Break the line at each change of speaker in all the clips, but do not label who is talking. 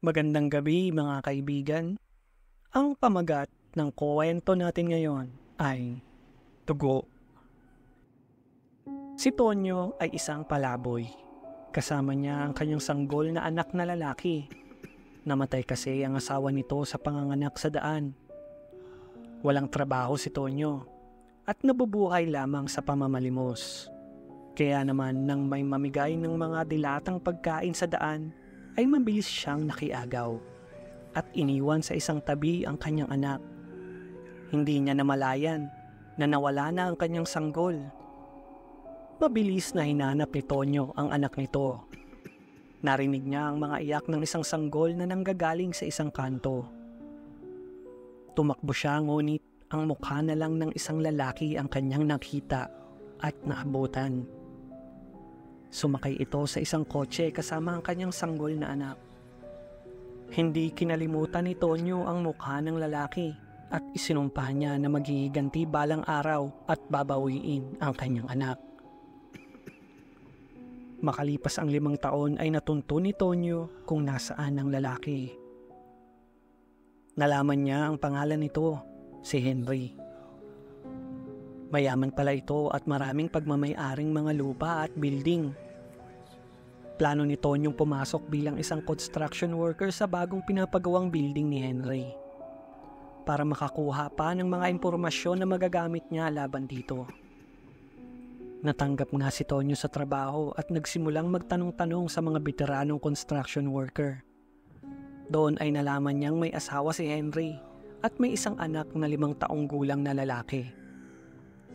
Magandang gabi mga kaibigan. Ang pamagat ng kuwento natin ngayon ay Dugo. Si Tonyo ay isang palaboy. Kasama niya ang kanyang sanggol na anak na lalaki. Namatay kasi ang asawa nito sa panganganak sa daan. Walang trabaho si Tonyo at nabubuhay lamang sa pamamalimos. Kaya naman nang may mamigay ng mga dilatang pagkain sa daan, ay mabilis siyang nakiagaw at iniwan sa isang tabi ang kanyang anak. Hindi niya namalayan na nawala na ang kanyang sanggol. Mabilis na hinanap ni Tonyo ang anak nito. Narinig niya ang mga iyak ng isang sanggol na nanggagaling sa isang kanto. Tumakbo siya ngunit ang mukha na lang ng isang lalaki ang kanyang nakita at naabutan. Sumakay ito sa isang kotse kasama ang kanyang sanggol na anak. Hindi kinalimutan ni Tonyo ang mukha ng lalaki at isinumpa niya na maghihiganti balang araw at babawiin ang kanyang anak. Makalipas ang 5 taon ay natunto ni Tonyo kung nasaan ang lalaki. Nalaman niya ang pangalan nito, si Henry. Mayaman pala ito at maraming pagmamay-aring mga lupa at building. Plano ni Tonyong pumasok bilang isang construction worker sa bagong pinapagawang building ni Henry para makakuha pa ng mga impormasyon na magagamit niya laban dito. Natanggap nga si Tonyo sa trabaho at nagsimulang magtanong-tanong sa mga veteranong construction worker. Doon ay nalaman niyang may asawa si Henry at may isang anak na 5 taong gulang na lalaki.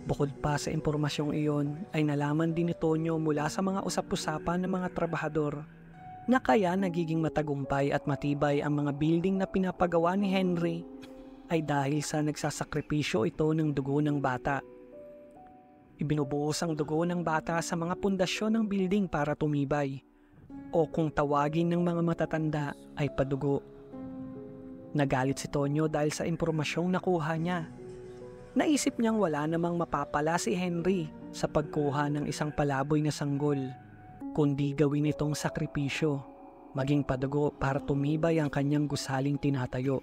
Bukod pa sa impormasyong iyon ay nalaman din ni Tonyo mula sa mga usap-usapan ng mga trabahador na kaya nagiging matagumpay at matibay ang mga building na pinapagawa ni Henry ay dahil sa nagsasakripisyo ito ng dugo ng bata. Ibinubuhos ang dugo ng bata sa mga pundasyon ng building para tumibay o kung tawagin ng mga matatanda ay padugo. Nagalit si Tonyo dahil sa impormasyong nakuha niya. Naisip niyang wala namang mapapala si Henry sa pagkuha ng isang palaboy na sanggol, kundi gawin itong sakripisyo, maging padugo para tumibay ang kanyang gusaling tinatayo.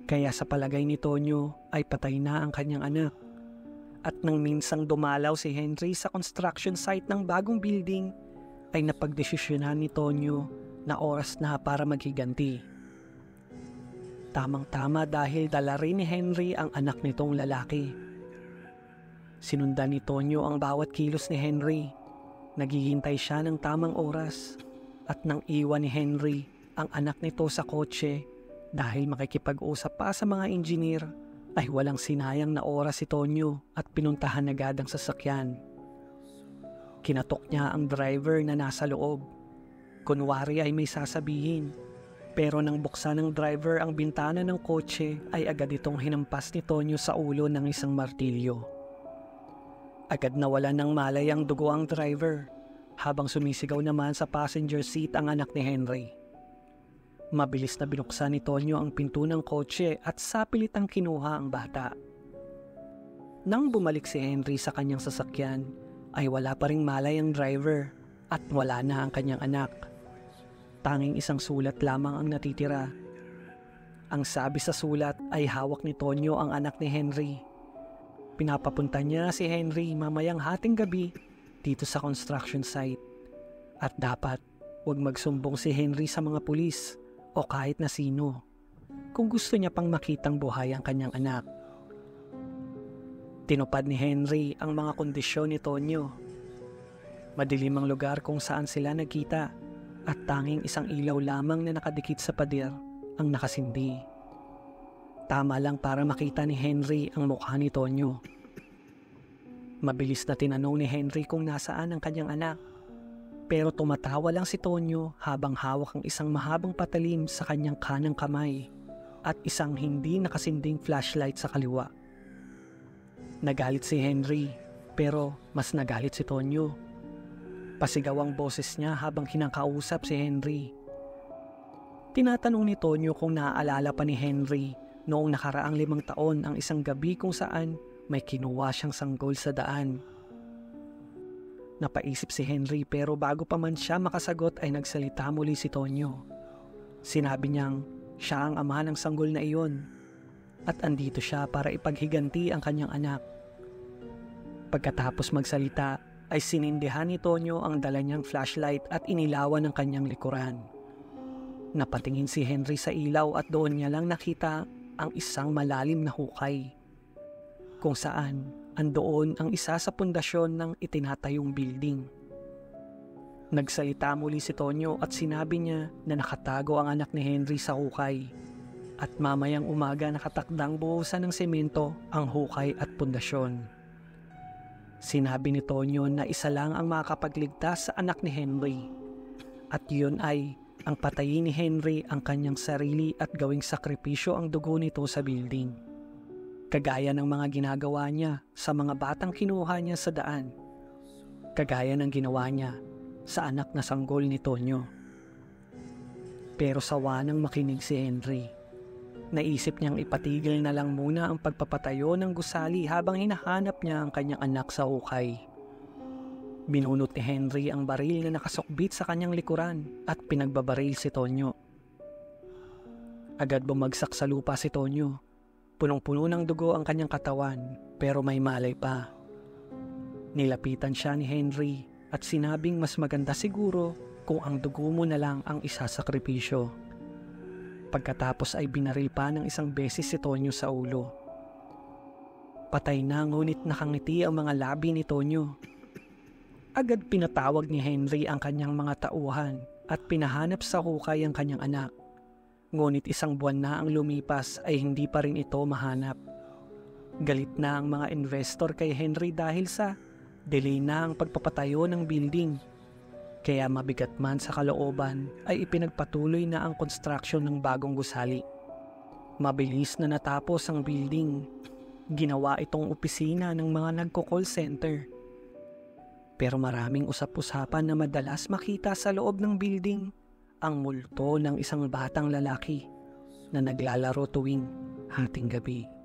Kaya sa palagay ni Tonyo ay patay na ang kanyang anak. At nang minsang dumalaw si Henry sa construction site ng bagong building, ay napagdesisyonan ni Tonyo na oras na para maghiganti. Tamang-tama dahil dala rin ni Henry ang anak nitong lalaki. Sinundan ni Tonyo ang bawat kilos ni Henry. Naghihintay siya ng tamang oras at nang iwan ni Henry ang anak nito sa kotse dahil makikipag-usap pa sa mga engineer, ay walang sinayang na oras si Tonyo at pinuntahan agad ang sasakyan. Kinatok niya ang driver na nasa loob. Kunwari ay may sasabihin. Pero nang buksan ng driver ang bintana ng kotse ay agad itong hinampas ni Tonyo sa ulo ng isang martilyo. Agad nawala ng malay ang dugo ang driver habang sumisigaw naman sa passenger seat ang anak ni Henry. Mabilis na binuksan ni Tonyo ang pinto ng kotse at sapilitang kinuha ang bata. Nang bumalik si Henry sa kanyang sasakyan ay wala pa ring malay ang driver at wala na ang kanyang anak. Tanging isang sulat lamang ang natitira. Ang sabi sa sulat ay hawak ni Tonyo ang anak ni Henry. Pinapapunta niya si Henry mamayang hating gabi dito sa construction site. At dapat huwag magsumbong si Henry sa mga pulis o kahit na sino kung gusto niya pang makitang buhay ang kanyang anak. Tinupad ni Henry ang mga kondisyon ni Tonyo. Madilim ang lugar kung saan sila nagkita. At tanging isang ilaw lamang na nakadikit sa pader ang nakasindi. Tama lang para makita ni Henry ang mukha ni Tonyo. Mabilis na tinanong ni Henry kung nasaan ang kanyang anak. Pero tumatawa lang si Tonyo habang hawak ang isang mahabang patalim sa kanyang kanang kamay at isang hindi nakasinding flashlight sa kaliwa. Nagalit si Henry pero mas nagalit si Tonyo. Pasigaw ang boses niya habang kinakausap si Henry. Tinatanong ni Tonyo kung naaalala pa ni Henry noong nakaraang 5 taon ang isang gabi kung saan may kinuha siyang sanggol sa daan. Napaisip si Henry pero bago pa man siya makasagot ay nagsalita muli si Tonyo. Sinabi niyang siya ang ama ng sanggol na iyon at andito siya para ipaghiganti ang kanyang anak. Pagkatapos magsalita ay sinindihan ni Tonyo ang dala niyang flashlight at inilawan ng kanyang likuran. Napatingin si Henry sa ilaw at doon niya lang nakita ang isang malalim na hukay, kung saan andoon ang isa sa pundasyon ng itinatayong building. Nagsalita muli si Tonyo at sinabi niya na nakatago ang anak ni Henry sa hukay at mamayang umaga nakatakdang buhusan ng semento ang hukay at pundasyon. Sinabi ni Tonyo na isa lang ang makakapagligtas sa anak ni Henry at yun ay ang patayin ni Henry ang kanyang sarili at gawing sakripisyo ang dugo nito sa building. Kagaya ng mga ginagawa niya sa mga batang kinuha niya sa daan. Kagaya ng ginawa niya sa anak na sanggol ni Tonyo. Pero sawa nang makinig si Henry. Naisip niyang ipatigil na lang muna ang pagpapatayo ng gusali habang hinahanap niya ang kanyang anak sa hukay. Binunot ni Henry ang baril na nakasukbit sa kanyang likuran at pinagbabaril si Tonyo. Agad bumagsak sa lupa si Tonyo. Punong-puno ng dugo ang kanyang katawan pero may malay pa. Nilapitan siya ni Henry at sinabing mas maganda siguro kung ang dugo mo na lang ang isasakripisyo. Pagkatapos ay binaril pa ng isang beses si Tonyo sa ulo. Patay na ngunit nakangiti ang mga labi ni Tonyo. Agad pinatawag ni Henry ang kanyang mga tauhan at pinahanap sa hukay ang kanyang anak. Ngunit isang buwan na ang lumipas ay hindi pa rin ito mahanap. Galit na ang mga investor kay Henry dahil sa delay na ang pagpapatayo ng building. Kaya mabigat man sa kalooban ay ipinagpatuloy na ang construction ng bagong gusali. Mabilis na natapos ang building. Ginawa itong opisina ng mga nagko-call center. Pero maraming usap-usapan na madalas makita sa loob ng building ang multo ng isang batang lalaki na naglalaro tuwing hating gabi.